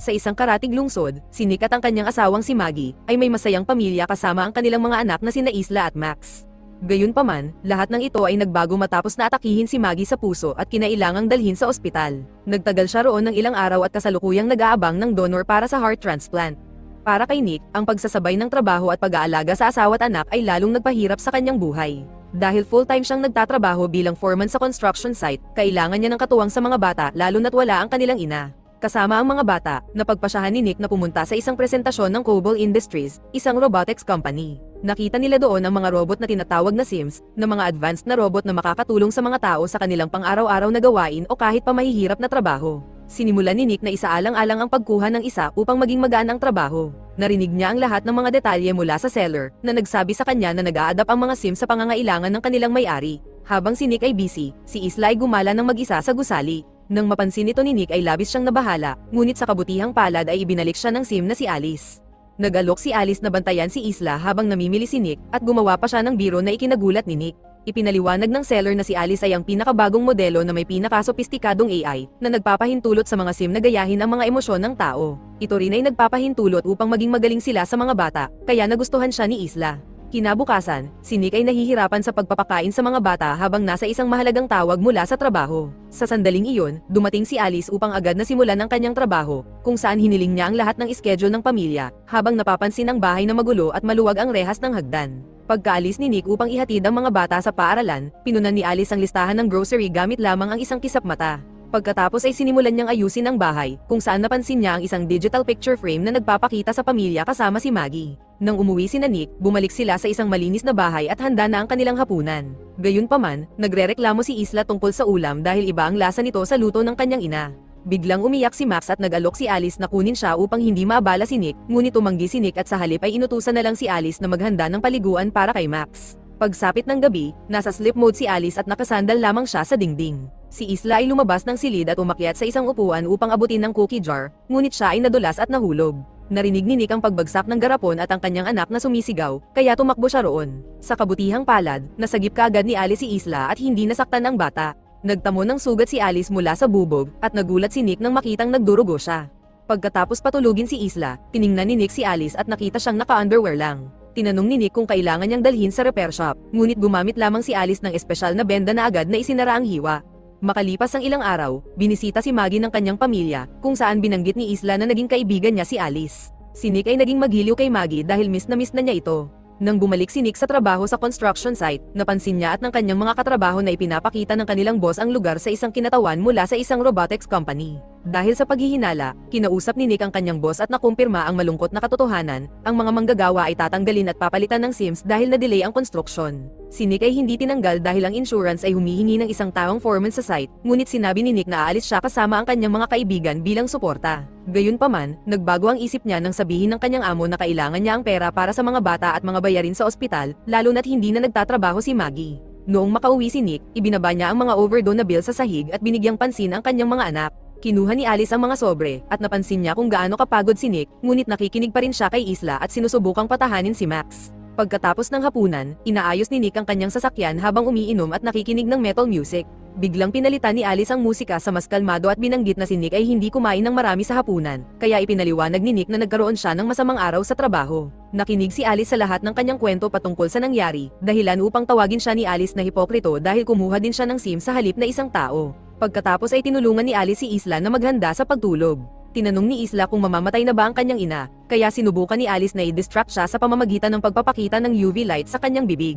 Sa isang karatig lungsod, si Nick at ang kanyang asawang si Maggie ay may masayang pamilya kasama ang kanilang mga anak na sina Isla at Max. Gayunpaman, lahat ng ito ay nagbago matapos na atakihin si Maggie sa puso at kinailangang dalhin sa ospital. Nagtagal siya roon ng ilang araw at kasalukuyang nag-aabang ng donor para sa heart transplant. Para kay Nick, ang pagsasabay ng trabaho at pag-aalaga sa asawa at anak ay lalong nagpahirap sa kanyang buhay. Dahil full-time siyang nagtatrabaho bilang foreman sa construction site, kailangan niya ng katuwang sa mga bata lalo na't wala ang kanilang ina. Kasama ang mga bata, napagpasyahan ni Nick na pumunta sa isang presentasyon ng Cobol Industries, isang robotics company. Nakita nila doon ang mga robot na tinatawag na Sims, na mga advanced na robot na makakatulong sa mga tao sa kanilang pang-araw-araw na gawain o kahit pa mahihirap na trabaho. Sinimulan ni Nick na isaalang-alang ang pagkuha ng isa upang maging magaan ang trabaho. Narinig niya ang lahat ng mga detalye mula sa seller, na nagsabi sa kanya na nag-a-adapt ang mga Sims sa pangangailangan ng kanilang may-ari. Habang si Nick ay busy, si Isla ay gumala ng mag-isa sa gusali. Nang mapansin ito ni Nick ay labis siyang nabahala, ngunit sa kabutihang palad ay ibinalik siya ng Sim na si Alice. Nag-alok si Alice na bantayan si Isla habang namimili si Nick at gumawa pa siya ng biro na ikinagulat ni Nick. Ipinaliwanag ng seller na si Alice ay ang pinakabagong modelo na may pinakasopistikadong AI na nagpapahintulot sa mga Sim na gayahin ang mga emosyon ng tao. Ito rin ay nagpapahintulot upang maging magaling sila sa mga bata, kaya nagustuhan siya ni Isla. Kinabukasan, si Nick ay nahihirapan sa pagpapakain sa mga bata habang nasa isang mahalagang tawag mula sa trabaho. Sa sandaling iyon, dumating si Alice upang agad na simulan ang kanyang trabaho, kung saan hiniling niya ang lahat ng schedule ng pamilya, habang napapansin ang bahay na magulo at maluwag ang rehas ng hagdan. Pagkaalis ni Nick upang ihatid ang mga bata sa paaralan, pinunan ni Alice ang listahan ng grocery gamit lamang ang isang kisap mata. Pagkatapos ay sinimulan niyang ayusin ang bahay, kung saan napansin niya ang isang digital picture frame na nagpapakita sa pamilya kasama si Maggie. Nang umuwi si Nick, bumalik sila sa isang malinis na bahay at handa na ang kanilang hapunan. Gayunpaman, nagrereklamo si Isla tungkol sa ulam dahil iba ang lasa nito sa luto ng kanyang ina. Biglang umiyak si Max at nag-alok si Alice na kunin siya upang hindi maabala si Nick, ngunit tumanggi si Nick at sa halip ay inutusan na lang si Alice na maghanda ng paliguan para kay Max. Pagsapit ng gabi, nasa sleep mode si Alice at nakasandal lamang siya sa dingding. Si Isla ay lumabas ng silid at umakyat sa isang upuan upang abutin ng cookie jar, ngunit siya ay nadulas at nahulog. Narinig ni Nick ang pagbagsak ng garapon at ang kanyang anak na sumisigaw, kaya tumakbo siya roon. Sa kabutihang palad, nasagip kaagad ni Alice si Isla at hindi nasaktan ang bata. Nagtamo ng sugat si Alice mula sa bubog, at nagulat si Nick nang makitang nagdurugo siya. Pagkatapos patulugin si Isla, tiningnan ni Nick si Alice at nakita siyang naka-underwear lang. Tinanong ni Nick kung kailangan niyang dalhin sa repair shop, ngunit gumamit lamang si Alice ng espesyal na benda na agad na isinara ang hiwa. Makalipas ang ilang araw, binisita si Maggie ng kanyang pamilya, kung saan binanggit ni Isla na naging kaibigan niya si Alice. Si Nick ay naging maghiliw kay Maggie dahil miss na niya ito. Nang bumalik si Nick sa trabaho sa construction site, napansin niya at ng kanyang mga katrabaho na ipinapakita ng kanilang boss ang lugar sa isang kinatawan mula sa isang robotics company. Dahil sa paghihinala, kinausap ni Nick ang kanyang boss at nakumpirma ang malungkot na katotohanan, ang mga manggagawa ay tatanggalin at papalitan ng Sims dahil na-delay ang construction. Si Nick ay hindi tinanggal dahil ang insurance ay humihingi ng isang taong foreman sa site, ngunit sinabi ni Nick na aalis siya kasama ang kanyang mga kaibigan bilang suporta. Gayunpaman, nagbago ang isip niya nang sabihin ng kanyang amo na kailangan niya ang pera para sa mga bata at mga bayarin sa ospital, lalo na't hindi na nagtatrabaho si Maggie. Noong makauwi si Nick, ibinaba niya ang mga overdue na bill sa sahig at binigyang pansin ang kanyang mga anak. Kinuha ni Alice ang mga sobre, at napansin niya kung gaano kapagod si Nick, ngunit nakikinig pa rin siya kay Isla at sinusubukang patahanin si Max. Pagkatapos ng hapunan, inaayos ni Nick ang kanyang sasakyan habang umiinom at nakikinig ng metal music. Biglang pinalitan ni Alice ang musika sa mas kalmado at binanggit na si Nick ay hindi kumain ng marami sa hapunan, kaya ipinaliwanag ni Nick na nagkaroon siya ng masamang araw sa trabaho. Nakinig si Alice sa lahat ng kanyang kwento patungkol sa nangyari, dahilan upang tawagin siya ni Alice na hipokrito dahil kumuha din siya ng SIM sa halip na isang tao. Pagkatapos ay tinulungan ni Alice si Isla na maghanda sa pagtulog. Tinanong ni Isla kung mamamatay na ba ang kanyang ina, kaya sinubukan ni Alice na i-distract siya sa pamamagitan ng pagpapakita ng UV light sa kanyang bibig.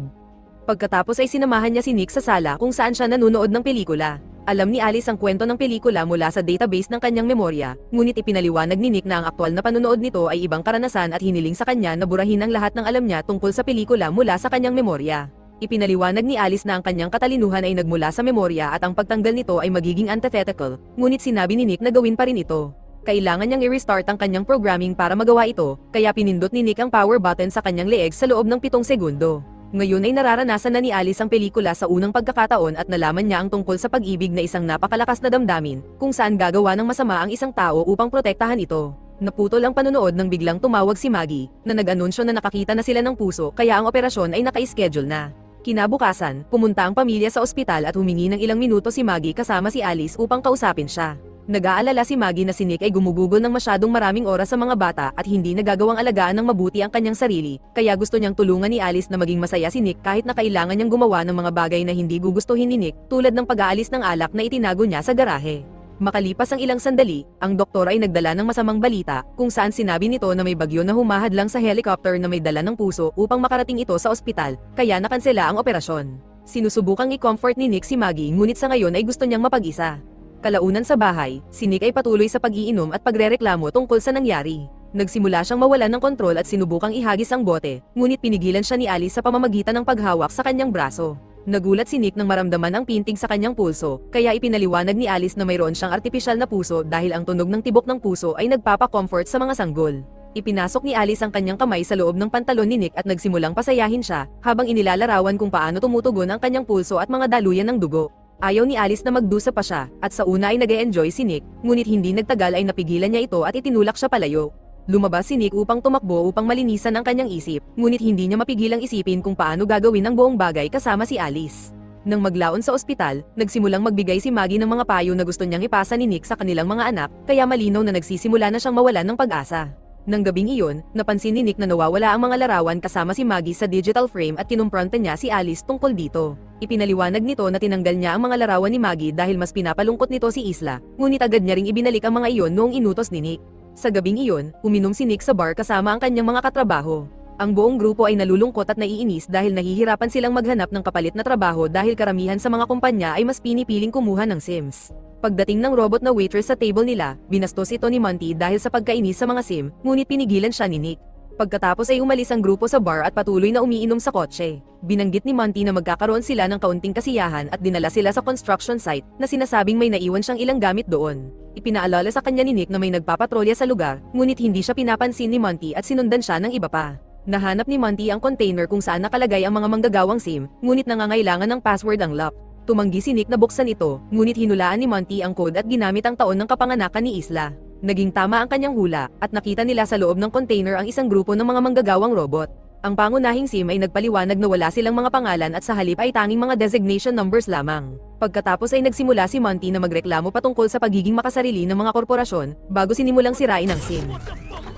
Pagkatapos ay sinamahan niya si Nick sa sala kung saan siya nanonood ng pelikula. Alam ni Alice ang kwento ng pelikula mula sa database ng kanyang memorya, ngunit ipinaliwanag ni Nick na ang aktwal na panonood nito ay ibang karanasan at hiniling sa kanya na burahin ang lahat ng alam niya tungkol sa pelikula mula sa kanyang memorya. Ipinaliwanag ni Alice na ang kanyang katalinuhan ay nagmula sa memorya at ang pagtanggal nito ay magiging antithetical, ngunit sinabi ni Nick na gawin pa rin ito. Kailangan niyang i-restart ang kanyang programming para magawa ito, kaya pinindot ni Nick ang power button sa kanyang leeg sa loob ng 7 segundo. Ngayon ay nararanasan na ni Alice ang pelikula sa unang pagkakataon at nalaman niya ang tungkol sa pag-ibig na isang napakalakas na damdamin, kung saan gagawa ng masama ang isang tao upang protektahan ito. Naputol ang panonood nang biglang tumawag si Maggie, na nag-anunsyo na nakakita na sila ng puso kaya ang operasyon ay naka-schedule na. Kinabukasan, pumunta ang pamilya sa ospital at humingi ng ilang minuto si Maggie kasama si Alice upang kausapin siya. Nag-aalala si Maggie na si Nick ay gumugugol ng masyadong maraming oras sa mga bata at hindi nagagawang alagaan ng mabuti ang kanyang sarili, kaya gusto niyang tulungan ni Alice na maging masaya si Nick kahit na kailangan niyang gumawa ng mga bagay na hindi gugustuhin ni Nick, tulad ng pag-aalis ng alak na itinago niya sa garahe. Makalipas ang ilang sandali, ang doktor ay nagdala ng masamang balita, kung saan sinabi nito na may bagyo na humahadlang sa helicopter na may dala ng puso upang makarating ito sa ospital, kaya nakansela ang operasyon. Sinusubukang i-comfort ni Nick si Maggie ngunit sa ngayon ay gusto niyang mapag-isa. Kalaunan sa bahay, si Nick ay patuloy sa pag-iinom at pagrereklamo tungkol sa nangyari. Nagsimula siyang mawalan ng kontrol at sinubukang ihagis ang bote, ngunit pinigilan siya ni Alice sa pamamagitan ng paghawak sa kanyang braso. Nagulat si Nick nang maramdaman ang pintig sa kanyang pulso, kaya ipinaliwanag ni Alice na mayroon siyang artipisyal na puso dahil ang tunog ng tibok ng puso ay nagpapa-comfort sa mga sanggol. Ipinasok ni Alice ang kanyang kamay sa loob ng pantalon ni Nick at nagsimulang pasayahin siya, habang inilalarawan kung paano tumutugon ang kanyang pulso at mga daluyan ng dugo. Ayaw ni Alice na magdusa pa siya, at sa una ay nag-e-enjoy si Nick, ngunit hindi nagtagal ay napigilan niya ito at itinulak siya palayo. Lumabas si Nick upang tumakbo upang malinisan ang kanyang isip, ngunit hindi niya mapigilang isipin kung paano gagawin ang buong bagay kasama si Alice. Nang maglaon sa ospital, nagsimulang magbigay si Maggie ng mga payo na gusto niyang ipasa ni Nick sa kanilang mga anak, kaya malinaw na nagsisimula na siyang mawalan ng pag-asa. Nang gabing iyon, napansin ni Nick na nawawala ang mga larawan kasama si Maggie sa digital frame at kinumpronta niya si Alice tungkol dito. Ipinaliwanag nito na tinanggal niya ang mga larawan ni Maggie dahil mas pinapalungkot nito si Isla, ngunit agad niya ring ibinalik ang mga iyon noong inutos ni Nick. Sa gabing iyon, uminom si Nick sa bar kasama ang kanyang mga katrabaho. Ang buong grupo ay nalulungkot at naiinis dahil nahihirapan silang maghanap ng kapalit na trabaho dahil karamihan sa mga kumpanya ay mas pinipiling kumuha ng Sims. Pagdating ng robot na waitress sa table nila, binastos ito ni Monty dahil sa pagkainis sa mga sim, ngunit pinigilan siya ni Nick. Pagkatapos ay umalis ang grupo sa bar at patuloy na umiinom sa kotse. Binanggit ni Monty na magkakaroon sila ng kaunting kasiyahan at dinala sila sa construction site na sinasabing may naiwan siyang ilang gamit doon. Ipinaalala sa kanya ni Nick na may nagpapatrolya sa lugar, ngunit hindi siya pinapansin ni Monty at sinundan siya ng iba pa. Nahanap ni Monty ang container kung saan nakalagay ang mga manggagawang sim, ngunit nangangailangan ng password ang lock. Tumanggi si Nick na buksan ito, ngunit hinulaan ni Monty ang code at ginamit ang taon ng kapanganakan ni Isla. Naging tama ang kanyang hula, at nakita nila sa loob ng container ang isang grupo ng mga manggagawang robot. Ang pangunahing sim ay nagpaliwanag na wala silang mga pangalan at sa halip ay tanging mga designation numbers lamang. Pagkatapos ay nagsimula si Monty na magreklamo patungkol sa pagiging makasarili ng mga korporasyon, bago sinimulang sirain ang sim.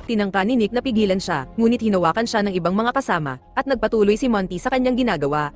Tinangka ni Nick na pigilan siya, ngunit hinawakan siya ng ibang mga kasama, at nagpatuloy si Monty sa kanyang ginagawa.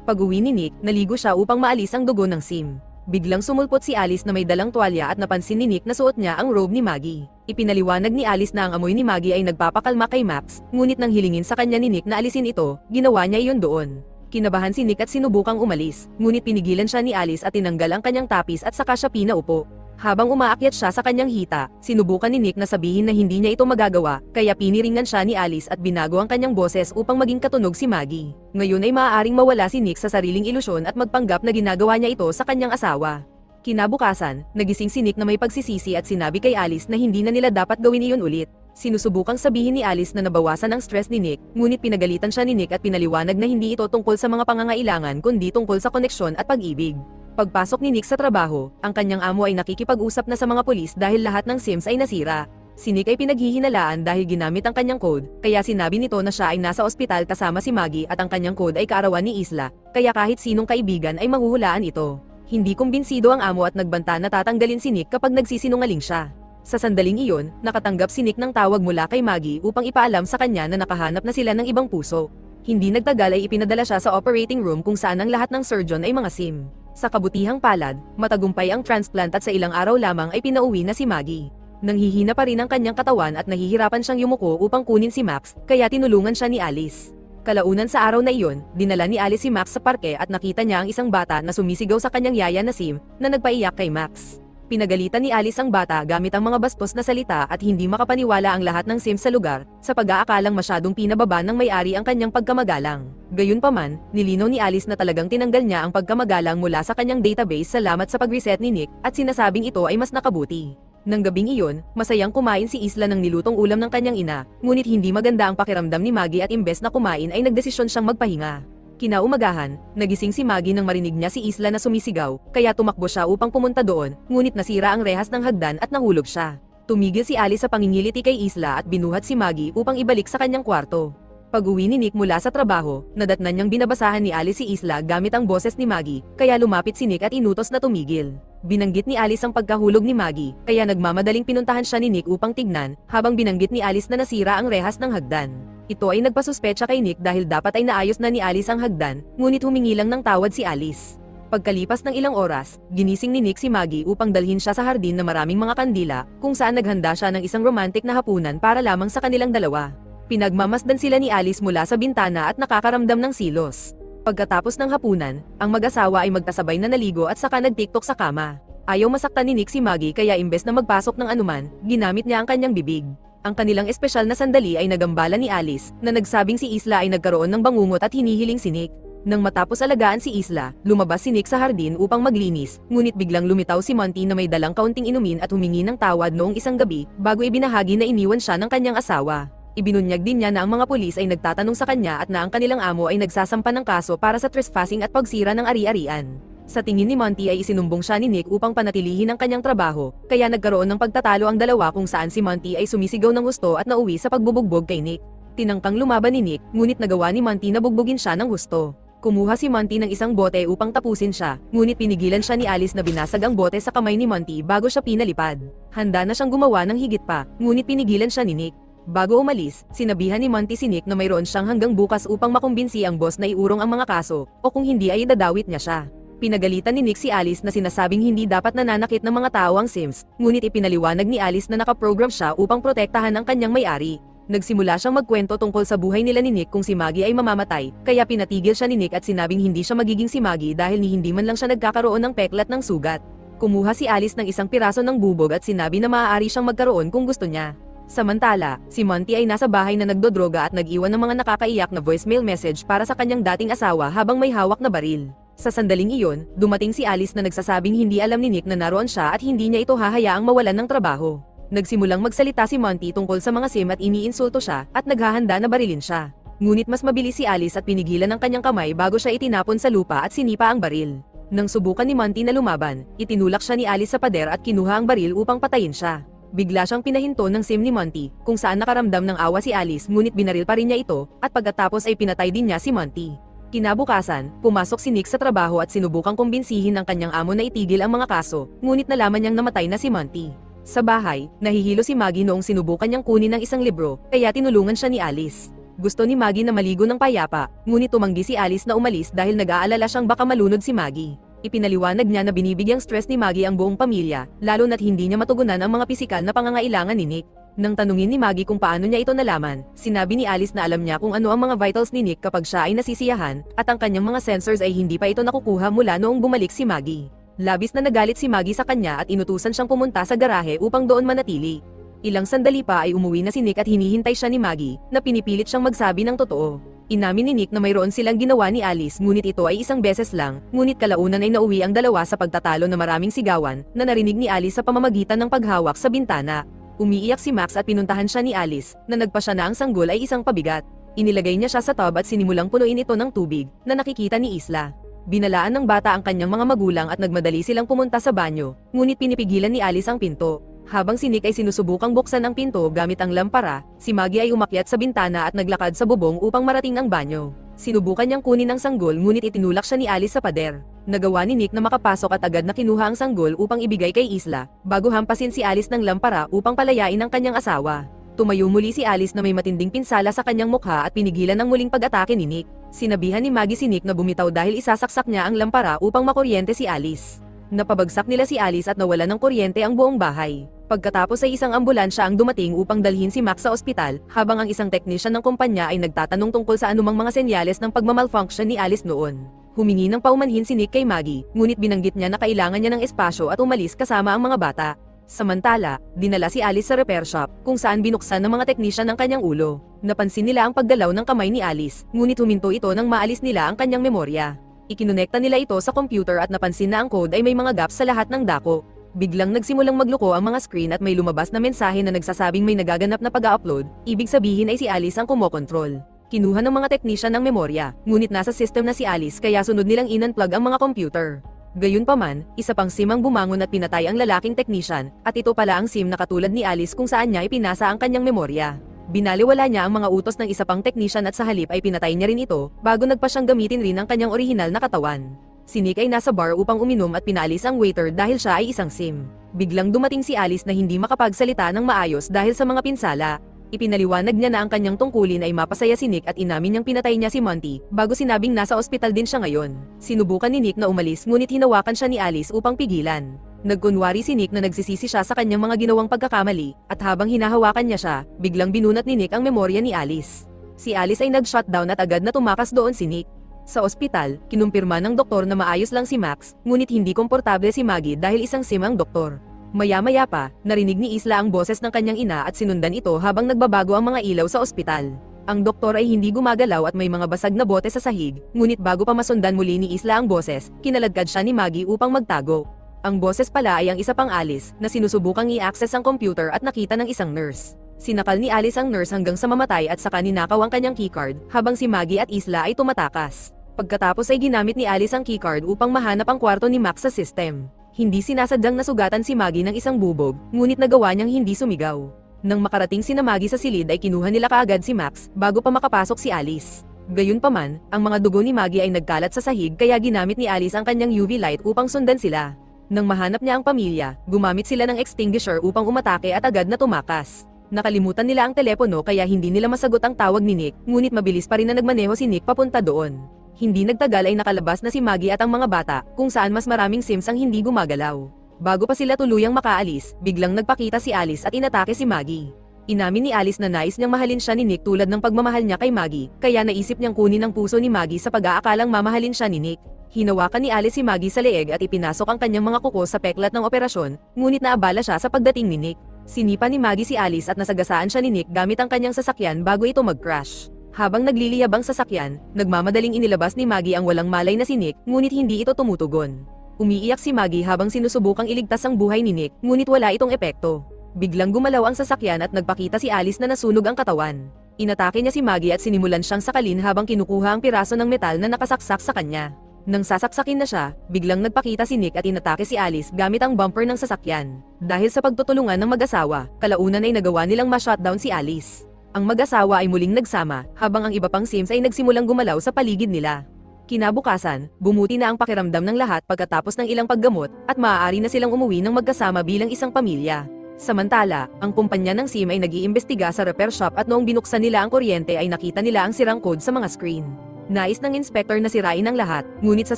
Pag-uwi ni Nick, naligo siya upang maalis ang dugo ng sim. Biglang sumulpot si Alice na may dalang tuwalya at napansin ni Nick na suot niya ang robe ni Maggie. Ipinaliwanag ni Alice na ang amoy ni Maggie ay nagpapakalma kay Max, ngunit nang hilingin sa kanya ni Nick na alisin ito, ginawa niya iyon doon. Kinabahan si Nick at sinubukang umalis, ngunit pinigilan siya ni Alice at tinanggal ang kanyang tapis at saka siya pinaupo. Habang umaakyat siya sa kanyang hita, sinubukan ni Nick na sabihin na hindi niya ito magagawa, kaya piniringan siya ni Alice at binago ang kanyang boses upang maging katunog si Maggie. Ngayon ay maaaring mawala si Nick sa sariling ilusyon at magpanggap na ginagawa niya ito sa kanyang asawa. Kinabukasan, nagising si Nick na may pagsisisi at sinabi kay Alice na hindi na nila dapat gawin iyon ulit. Sinusubukang sabihin ni Alice na nabawasan ang stress ni Nick, ngunit pinagalitan siya ni Nick at pinaliwanag na hindi ito tungkol sa mga pangangailangan kundi tungkol sa koneksyon at pag-ibig. Pagpasok ni Nick sa trabaho, ang kanyang amo ay nakikipag-usap na sa mga pulis dahil lahat ng Sims ay nasira. Si Nick ay pinaghihinalaan dahil ginamit ang kanyang code, kaya sinabi nito na siya ay nasa ospital kasama si Maggie at ang kanyang code ay kaarawan ni Isla, kaya kahit sinong kaibigan ay mahuhulaan ito. Hindi kumbinsido ang amo at nagbanta na tatanggalin si Nick kapag nagsisinungaling siya. Sa sandaling iyon, nakatanggap si Nick ng tawag mula kay Maggie upang ipaalam sa kanya na nakahanap na sila ng ibang puso. Hindi nagtagal ay ipinadala siya sa operating room kung saan ang lahat ng surgeon ay mga Sim. Sa kabutihang palad, matagumpay ang transplant at sa ilang araw lamang ay pinauwi na si Maggie. Nanghihina pa rin ang kanyang katawan at nahihirapan siyang yumuko upang kunin si Max, kaya tinulungan siya ni Alice. Kalaunan sa araw na iyon, dinala ni Alice si Max sa parke at nakita niya ang isang bata na sumisigaw sa kanyang yaya na Sim, na nagpaiyak kay Max. Pinagalitan ni Alice ang bata gamit ang mga bastos na salita at hindi makapaniwala ang lahat ng Sims sa lugar, sa pag-aakalang masyadong pinababa ng may-ari ang kanyang pagkamagalang. Gayunpaman, nilinaw ni Alice na talagang tinanggal niya ang pagkamagalang mula sa kanyang database salamat sa pag-reset ni Nick at sinasabing ito ay mas nakabuti. Nang gabing iyon, masayang kumain si Isla ng nilutong ulam ng kanyang ina, ngunit hindi maganda ang pakiramdam ni Maggie at imbes na kumain ay nagdesisyon siyang magpahinga. Kinaumagahan, nagising si Maggie nang marinig niya si Isla na sumisigaw, kaya tumakbo siya upang pumunta doon, ngunit nasira ang rehas ng hagdan at nahulog siya. Tumigil si Alice sa pangingiliti kay Isla at binuhat si Maggie upang ibalik sa kanyang kwarto. Pag-uwi ni Nick mula sa trabaho, nadatnan niyang binabasahan ni Alice si Isla gamit ang boses ni Maggie, kaya lumapit si Nick at inutos na tumigil. Binanggit ni Alice ang pagkahulog ni Maggie, kaya nagmamadaling pinuntahan siya ni Nick upang tignan, habang binanggit ni Alice na nasira ang rehas ng hagdan. Ito ay nagpasuspecha kay Nick dahil dapat ay naayos na ni Alice ang hagdan, ngunit humingi lang ng tawad si Alice. Pagkalipas ng ilang oras, ginising ni Nick si Maggie upang dalhin siya sa hardin na maraming mga kandila, kung saan naghanda siya ng isang romantic na hapunan para lamang sa kanilang dalawa. Pinagmamasdan sila ni Alice mula sa bintana at nakakaramdam ng silos. Pagkatapos ng hapunan, ang mag-asawa ay magkasabay na naligo at saka nagtiktok sa kama. Ayaw masaktan ni Nick si Maggie kaya imbes na magpasok ng anuman, ginamit niya ang kanyang bibig. Ang kanilang espesyal na sandali ay nagambala ni Alice, na nagsabing si Isla ay nagkaroon ng bangungot at hinihiling si Nick. Nang matapos alagaan si Isla, lumabas si Nick sa hardin upang maglinis, ngunit biglang lumitaw si Monty na may dalang kaunting inumin at humingi ng tawad noong isang gabi, bago ibinahagi na iniwan siya ng kanyang asawa. Ibinunyag din niya na ang mga pulis ay nagtatanong sa kanya at na ang kanilang amo ay nagsasampa ng kaso para sa trespassing at pagsira ng ari-arian. Sa tingin ni Monty ay isinumbong siya ni Nick upang panatilihin ang kanyang trabaho, kaya nagkaroon ng pagtatalo ang dalawa kung saan si Monty ay sumisigaw ng husto at nauwi sa pagbubugbog kay Nick. Tinangkang lumaban ni Nick, ngunit nagawa ni Monty na bugbugin siya ng husto. Kumuha si Monty ng isang bote upang tapusin siya, ngunit pinigilan siya ni Alice na binasag ang bote sa kamay ni Monty bago siya pinalipad. Handa na siyang gumawa ng higit pa, ngunit pinigilan siya ni Nick. Bago umalis, sinabihan ni Monty si Nick na mayroon siyang hanggang bukas upang makumbinsi ang boss na iurong ang mga kaso, o kung hindi ay dadawit niya siya. Pinagalitan ni Nick si Alice na sinasabing hindi dapat nananakit ng mga tao ang Sims, ngunit ipinaliwanag ni Alice na nakaprogram siya upang protektahan ang kanyang may-ari. Nagsimula siyang magkwento tungkol sa buhay nila ni Nick kung si Maggie ay mamamatay, kaya pinatigil siya ni Nick at sinabing hindi siya magiging si Maggie dahil ni hindi man lang siya nagkakaroon ng peklat ng sugat. Kumuha si Alice ng isang piraso ng bubog at sinabi na maaari siyang magkaroon kung gusto niya. Samantala, si Monty ay nasa bahay na nagdodroga at nag-iwan ng mga nakakaiyak na voicemail message para sa kanyang dating asawa habang may hawak na baril. Sa sandaling iyon, dumating si Alice na nagsasabing hindi alam ni Nick na naroon siya at hindi niya ito hahayaang mawalan ng trabaho. Nagsimulang magsalita si Monty tungkol sa mga sim at iniinsulto siya at naghahanda na barilin siya. Ngunit mas mabilis si Alice at pinigilan ng kanyang kamay bago siya itinapon sa lupa at sinipa ang baril. Nang subukan ni Monty na lumaban, itinulak siya ni Alice sa pader at kinuha ang baril upang patayin siya. Bigla siyang pinahinto ng sim ni Monty, kung saan nakaramdam ng awa si Alice ngunit binaril pa rin niya ito, at pagkatapos ay pinatay din niya si Monty. Kinabukasan, pumasok si Nick sa trabaho at sinubukang kumbinsihin ng kanyang amo na itigil ang mga kaso, ngunit nalaman niyang namatay na si Monty. Sa bahay, nahihilo si Maggie noong sinubukan niyang kunin ng isang libro, kaya tinulungan siya ni Alice. Gusto ni Maggie na maligo ng payapa, ngunit tumanggi si Alice na umalis dahil nag-aalala siyang baka malunod si Maggie. Ipinaliwanag niya na binibigyang stress ni Maggie ang buong pamilya, lalo na't hindi niya matugunan ang mga pisikal na pangangailangan ni Nick. Nang tanungin ni Maggie kung paano niya ito nalaman, sinabi ni Alice na alam niya kung ano ang mga vitals ni Nick kapag siya ay nasisiyahan, at ang kanyang mga sensors ay hindi pa ito nakukuha mula noong bumalik si Maggie. Labis na nagalit si Maggie sa kanya at inutusan siyang pumunta sa garahe upang doon manatili. Ilang sandali pa ay umuwi na si Nick at hinihintay siya ni Maggie, na pinipilit siyang magsabi ng totoo. Inamin ni Nick na mayroon silang ginawa ni Alice ngunit ito ay isang beses lang, ngunit kalaunan ay nauwi ang dalawa sa pagtatalo na maraming sigawan, na narinig ni Alice sa pamamagitan ng paghawak sa bintana. Umiiyak si Max at pinuntahan siya ni Alice, na nagpa siya na ang sanggol ay isang pabigat. Inilagay niya siya sa tub at sinimulang punuin ito ng tubig, na nakikita ni Isla. Binalaan ng bata ang kanyang mga magulang at nagmadali silang pumunta sa banyo, ngunit pinipigilan ni Alice ang pinto. Habang si Nick ay sinusubukang buksan ang pinto gamit ang lampara, si Maggie ay umakyat sa bintana at naglakad sa bubong upang marating ang banyo. Sinubukan niyang kunin ang sanggol ngunit itinulak siya ni Alice sa pader. Nagawa ni Nick na makapasok at agad na kinuha ang sanggol upang ibigay kay Isla, bago hampasin si Alice ng lampara upang palayain ang kanyang asawa. Tumayo muli si Alice na may matinding pinsala sa kanyang mukha at pinigilan ang muling pag-atake ni Nick. Sinabihan ni Maggie si Nick na bumitaw dahil isasaksak niya ang lampara upang makuryente si Alice. Napabagsak nila si Alice at nawalan ng kuryente ang buong bahay. Pagkatapos ay isang ambulansya ang dumating upang dalhin si Max sa ospital, habang ang isang teknisyan ng kumpanya ay nagtatanong tungkol sa anumang mga senyales ng pagmamalfunction ni Alice noon. Humingi ng paumanhin si Nick kay Maggie, ngunit binanggit niya na kailangan niya ng espasyo at umalis kasama ang mga bata. Samantala, dinala si Alice sa repair shop, kung saan binuksan ng mga teknisyan ang kanyang ulo. Napansin nila ang paggalaw ng kamay ni Alice, ngunit huminto ito nang maalis nila ang kanyang memorya. Ikinonekta nila ito sa computer at napansin na ang code ay may mga gaps sa lahat ng dako. Biglang nagsimulang magluko ang mga screen at may lumabas na mensahe na nagsasabing may nagaganap na pag-upload, ibig sabihin ay si Alice ang kumokontrol. Kinuha ng mga teknisyan ng memorya, ngunit nasa system na si Alice kaya sunod nilang in-unplug ang mga computer. Gayunpaman, isa pang SIM ang bumangon at pinatay ang lalaking teknisyan, at ito pala ang SIM na katulad ni Alice kung saan niya ipinasa ang kanyang memorya. Binaliwala niya ang mga utos ng isa pang teknisyan at sa halip ay pinatay niya rin ito, bago nagpa siyang gamitin rin ang kanyang orihinal na katawan. Si Nick ay nasa bar upang uminom at pinalis ang waiter dahil siya ay isang sim. Biglang dumating si Alice na hindi makapagsalita ng maayos dahil sa mga pinsala. Ipinaliwanag niya na ang kanyang tungkulin ay mapasaya si Nick at inamin niyang pinatay niya si Monty, bago sinabing nasa ospital din siya ngayon. Sinubukan ni Nick na umalis ngunit hinawakan siya ni Alice upang pigilan. Nagkunwari si Nick na nagsisisi siya sa kanyang mga ginawang pagkakamali, at habang hinahawakan niya siya, biglang binunot ni Nick ang memorya ni Alice. Si Alice ay nag-shutdown at agad na tumakas doon si Nick. Sa ospital, kinumpirma ng doktor na maayos lang si Max, ngunit hindi komportable si Maggie dahil isang sim ang doktor. Maya-maya pa, narinig ni Isla ang boses ng kanyang ina at sinundan ito habang nagbabago ang mga ilaw sa ospital. Ang doktor ay hindi gumagalaw at may mga basag na bote sa sahig, ngunit bago pa masundan muli ni Isla ang boses, kinaladkad siya ni Maggie upang magtago. Ang boses pala ay ang isa pang Alice, na sinusubukang i-access ang computer at nakita ng isang nurse. Sinakal ni Alice ang nurse hanggang sa mamatay at saka ninakaw ang kanyang keycard, habang si Maggie at Isla ay tumatakas. Pagkatapos ay ginamit ni Alice ang keycard upang mahanap ang kwarto ni Max sa system. Hindi sinasadyang nasugatan si Maggie ng isang bubog, ngunit nagawa niyang hindi sumigaw. Nang makarating sina Maggie sa silid ay kinuha nila kaagad si Max, bago pa makapasok si Alice. Gayunpaman, ang mga dugo ni Maggie ay nagkalat sa sahig kaya ginamit ni Alice ang kanyang UV light upang sundan sila. Nang mahanap niya ang pamilya, gumamit sila ng extinguisher upang umatake at agad na tumakas. Nakalimutan nila ang telepono kaya hindi nila masagot ang tawag ni Nick, ngunit mabilis pa rin na nagmaneho si Nick papunta doon. Hindi nagtagal ay nakalabas na si Maggie at ang mga bata, kung saan mas maraming sims ang hindi gumagalaw. Bago pa sila tuluyang makaalis, biglang nagpakita si Alice at inatake si Maggie. Inamin ni Alice na nais niyang mahalin siya ni Nick tulad ng pagmamahal niya kay Maggie, kaya naisip niyang kunin ang puso ni Maggie sa pag-aakalang mamahalin siya ni Nick. Hinawakan ni Alice si Maggie sa leeg at ipinasok ang kanyang mga kuko sa peklat ng operasyon, ngunit naabala siya sa pagdating ni Nick. Sinipa ni Maggie si Alice at nasagasaan siya ni Nick gamit ang kanyang sasakyan bago ito mag-crash. Habang nagliliyab ang sasakyan, nagmamadaling inilabas ni Maggie ang walang malay na si Nick, ngunit hindi ito tumutugon. Umiiyak si Maggie habang sinusubukang iligtas ang buhay ni Nick, ngunit wala itong epekto. Biglang gumalaw ang sasakyan at nagpakita si Alice na nasunog ang katawan. Inatake niya si Maggie at sinimulan siyang sakalin habang kinukuha ang piraso ng metal na nakasaksak sa kanya. Nang sasaksakin na siya, biglang nagpakita si Nick at inatake si Alice gamit ang bumper ng sasakyan. Dahil sa pagtutulungan ng mag-asawa, kalaunan ay nagawa nilang ma-shutdown si Alice. Ang mag-asawa ay muling nagsama, habang ang iba pang sims ay nagsimulang gumalaw sa paligid nila. Kinabukasan, bumuti na ang pakiramdam ng lahat pagkatapos ng ilang paggamot, at maaari na silang umuwi ng magkasama bilang isang pamilya. Samantala, ang kumpanya ng sim ay nag-iimbestiga sa repair shop at noong binuksan nila ang kuryente ay nakita nila ang sirang code sa mga screen. Nais ng inspector na sirain ang lahat, ngunit sa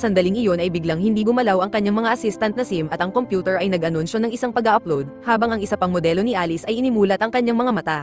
sandaling iyon ay biglang hindi gumalaw ang kanyang mga assistant na sim at ang computer ay nag-anunsyo ng isang pag-upload, habang ang isa pang modelo ni Alice ay inimulat ang kanyang mga mata.